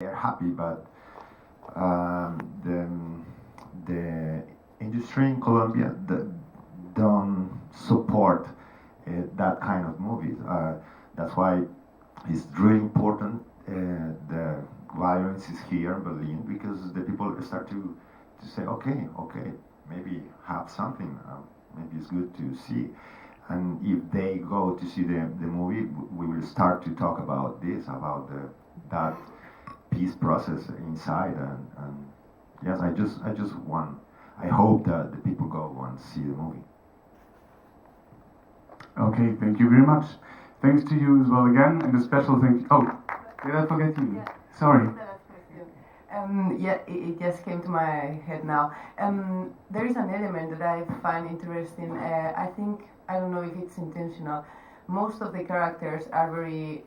they're happy, but the industry in Colombia don't support that kind of movies. That's why it's really important the violence is here in Berlin, because the people start to say, okay, maybe have something, maybe it's good to see. And if they go to see the movie, we will start to talk about this, about that peace process inside. And yes, I hope that the people go and see the movie. Okay, thank you very much. Thanks to you as well again, and a special thank you. Oh, did I forget you? Yeah. Sorry. Yeah, it just came to my head now. There is an element that I find interesting. I think, I don't know if it's intentional, most of the characters are very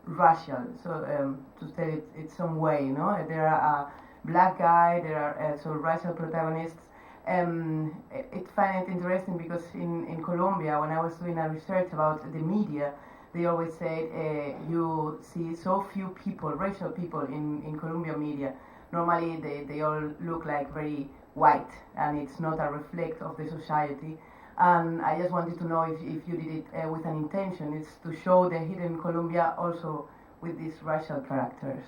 racial, so to tell it some way, you know. There are a black guy, there are so racial protagonists. It find it interesting because in Colombia, when I was doing a research about the media, they always say you see so few people, racial people in Colombian media. Normally they all look like very white, and it's not a reflect of the society. And I just wanted to know if you did it with an intention. It's to show the hidden Colombia also with these racial characters.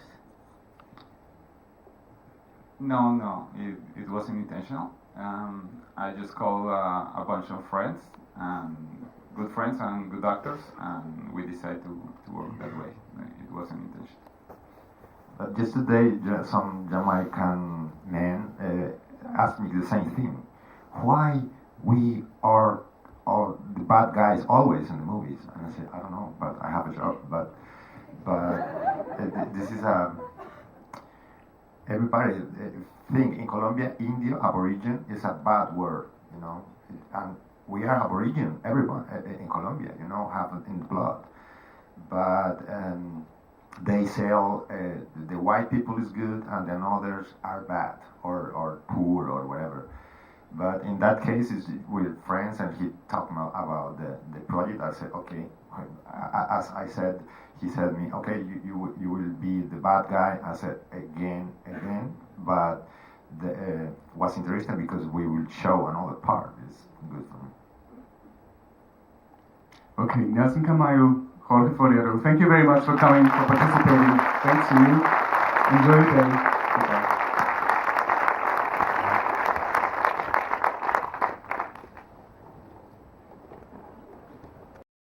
No, it wasn't intentional. I just called a bunch of friends, good friends and good actors, and we decided to work that way. It wasn't intentional. But yesterday, some Jamaican men asked me the same thing. Why we are all the bad guys always in the movies? And I said, I don't know, but I have a job. But this is everybody think in Colombia, Indio, Aborigine is a bad word, you know, and we are Aborigine, everyone in Colombia, you know, have it in the blood. But they say the white people is good and then others are bad or poor or whatever. But in that case, it's with friends, and he talked about the project. I said, okay, as I said, he said me, okay, you will be the bad guy. I said again, but was interesting because we will show another part. It's good for me. Okay, Nelson Camayo, Jorge Forero, thank you very much for coming, for participating. Thanks to you. Enjoy your day.